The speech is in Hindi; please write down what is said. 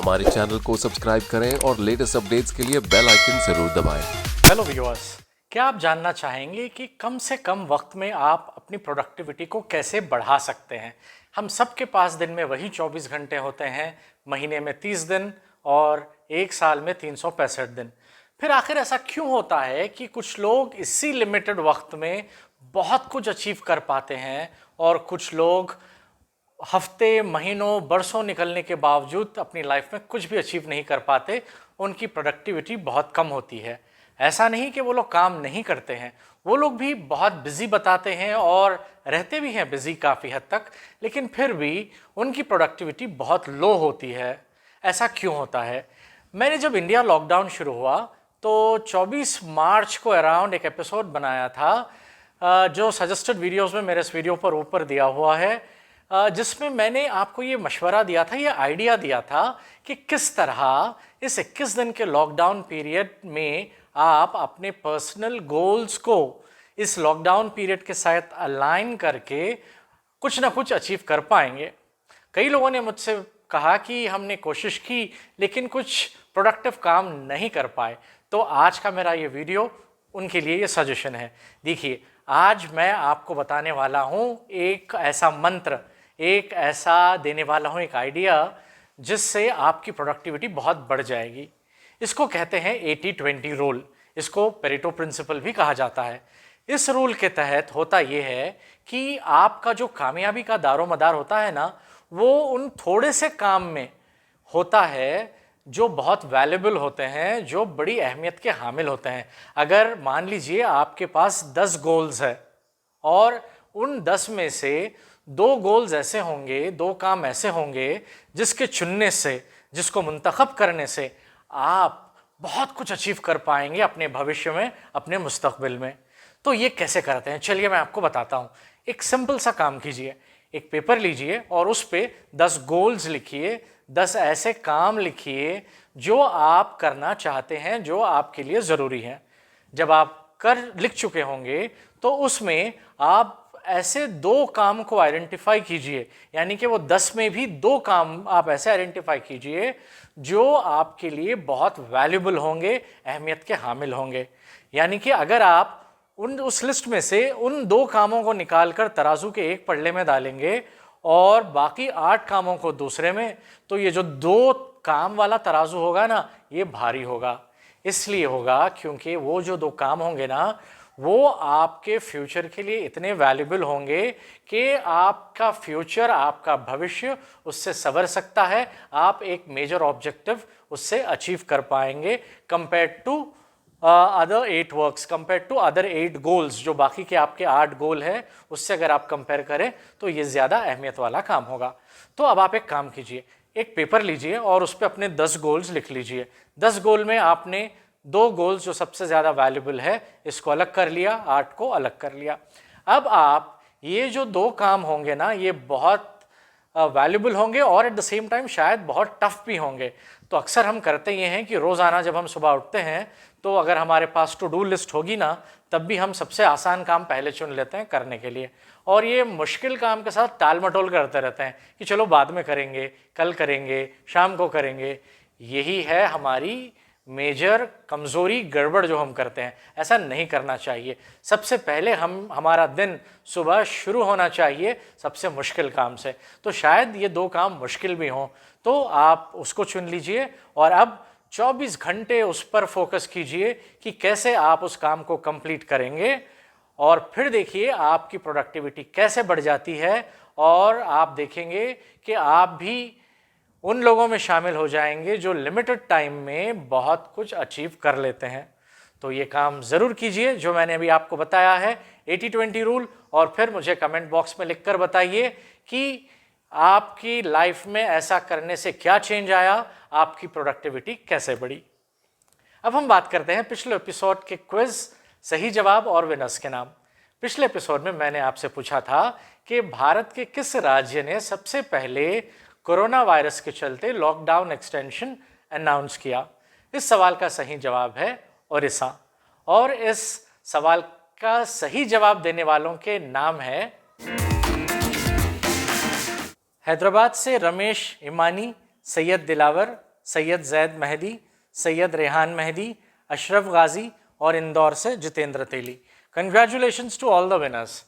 हमारे चैनल को सब्सक्राइब करें और लेटेस्ट अपडेट्स के लिए बेल आइकन जरूर दबाएं। हेलो व्यूअर्स, क्या आप जानना चाहेंगे कि कम से कम वक्त में आप अपनी प्रोडक्टिविटी को कैसे बढ़ा सकते हैं? हम सबके पास दिन में वही 24 घंटे होते हैं, महीने में 30 दिन और एक साल में 365 दिन। फिर आखिर ऐसा क्यों होता है कि कुछ लोग इसी लिमिटेड वक्त में बहुत कुछ अचीव कर पाते हैं और कुछ लोग हफ्ते, महीनों, बरसों निकलने के बावजूद अपनी लाइफ में कुछ भी अचीव नहीं कर पाते, उनकी प्रोडक्टिविटी बहुत कम होती है। ऐसा नहीं कि वो लोग काम नहीं करते हैं, वो लोग भी बहुत बिजी बताते हैं और रहते भी हैं बिजी काफ़ी हद तक, लेकिन फिर भी उनकी प्रोडक्टिविटी बहुत लो होती है। ऐसा क्यों होता है? मैंने जब इंडिया लॉकडाउन शुरू हुआ तो 24 मार्च को अराउंड एक एपिसोड बनाया था जो सजेस्टेड वीडियोस में मेरे इस वीडियो पर ऊपर दिया हुआ है, जिसमें मैंने आपको ये मशवरा दिया था, ये आइडिया दिया था कि किस तरह इस 21 दिन के लॉकडाउन पीरियड में आप अपने पर्सनल गोल्स को इस लॉकडाउन पीरियड के साथ अलाइन करके कुछ ना कुछ अचीव कर पाएंगे। कई लोगों ने मुझसे कहा कि हमने कोशिश की लेकिन कुछ प्रोडक्टिव काम नहीं कर पाए, तो आज का मेरा ये वीडियो उनके लिए ये सजेशन है। देखिए, आज मैं आपको बताने वाला हूँ एक ऐसा मंत्र, एक ऐसा देने वाला हूँ एक आइडिया जिससे आपकी प्रोडक्टिविटी बहुत बढ़ जाएगी। इसको कहते हैं 80-20 रूल। इसको पेरेटो प्रिंसिपल भी कहा जाता है। इस रूल के तहत होता यह है कि आपका जो कामयाबी का दारोमदार होता है ना, वो उन थोड़े से काम में होता है जो बहुत वैल्यूबल होते हैं, जो बड़ी अहमियत के हामिल होते हैं। अगर मान लीजिए आपके पास 10 गोल्स है और उन 10 में से 2 गोल्स ऐसे होंगे, 2 काम ऐसे होंगे जिसके चुनने से, जिसको मुंतखब करने से आप बहुत कुछ अचीव कर पाएंगे अपने भविष्य में, अपने मुस्तकबिल में। तो ये कैसे करते हैं, चलिए मैं आपको बताता हूँ। एक सिंपल सा काम कीजिए, एक पेपर लीजिए और उस पे 10 गोल्स लिखिए, 10 ऐसे काम लिखिए जो आप करना चाहते हैं, जो आपके लिए ज़रूरी हैं। जब आप लिख चुके होंगे तो उसमें आप ऐसे 2 काम को आइडेंटिफाई कीजिए, यानी कि वो 10 में भी 2 काम आप ऐसे आइडेंटिफाई कीजिए जो आपके लिए बहुत वैल्यूबल होंगे, अहमियत के हामिल होंगे। यानी कि अगर आप उस लिस्ट में से उन 2 कामों को निकालकर तराजू के एक पल्ले में डालेंगे और बाकी 8 कामों को दूसरे में, तो ये जो 2 काम वाला तराजू होगा ना, ये भारी होगा। इसलिए होगा क्योंकि वो जो 2 काम होंगे ना, वो आपके फ्यूचर के लिए इतने वैल्यूबल होंगे कि आपका फ्यूचर, आपका भविष्य उससे संवर सकता है। आप एक मेजर ऑब्जेक्टिव उससे अचीव कर पाएंगे compare to other 8 works, compare to other 8 goals. जो बाकी के आपके 8 गोल है उससे अगर आप कंपेयर करें तो ये ज़्यादा अहमियत वाला काम होगा। तो अब आप एक काम कीजिए, एक पेपर लीजिए और उस पर अपने 10 गोल्स लिख लीजिए। 10 गोल में आपने 2 गोल्स जो सबसे ज़्यादा वैल्यूबल है इसको अलग कर लिया, 8 को अलग कर लिया। अब आप ये जो 2 काम होंगे ना, ये बहुत वैल्यूबल होंगे और एट द सेम टाइम शायद बहुत टफ भी होंगे। तो अक्सर हम करते ये हैं कि रोज़ाना जब हम सुबह उठते हैं तो अगर हमारे पास टू डू लिस्ट होगी ना, तब भी हम सबसे आसान काम पहले चुन लेते हैं करने के लिए, और ये मुश्किल काम के साथ टाल मटोल करते रहते हैं कि चलो बाद में करेंगे, कल करेंगे, शाम को करेंगे। यही है हमारी मेजर कमज़ोरी, गड़बड़ जो हम करते हैं। ऐसा नहीं करना चाहिए। सबसे पहले हमारा दिन सुबह शुरू होना चाहिए सबसे मुश्किल काम से। तो शायद ये 2 काम मुश्किल भी हों, तो आप उसको चुन लीजिए और अब 24 घंटे उस पर फोकस कीजिए कि कैसे आप उस काम को कंप्लीट करेंगे, और फिर देखिए आपकी प्रोडक्टिविटी कैसे बढ़ जाती है और आप देखेंगे कि आप भी उन लोगों में शामिल हो जाएंगे जो लिमिटेड टाइम में बहुत कुछ अचीव कर लेते हैं। तो ये काम ज़रूर कीजिए जो मैंने अभी आपको बताया है, 80-20 रूल, और फिर मुझे कमेंट बॉक्स में लिखकर बताइए कि आपकी लाइफ में ऐसा करने से क्या चेंज आया, आपकी प्रोडक्टिविटी कैसे बढ़ी। अब हम बात करते हैं पिछले एपिसोड के क्विज सही जवाब और विनर्स के नाम। पिछले एपिसोड में मैंने आपसे पूछा था कि भारत के किस राज्य ने सबसे पहले कोरोना वायरस के चलते लॉकडाउन एक्सटेंशन अनाउंस किया। इस सवाल का सही जवाब है ओडिशा, और इस सवाल का सही जवाब देने वालों के नाम है हैदराबाद से रमेश इमानी, सैयद दिलावर, सैयद जैद मेहदी, सैयद रेहान मेहदी, अशरफ गाजी और इंदौर से Jitendra Teli. Congratulations to all the winners.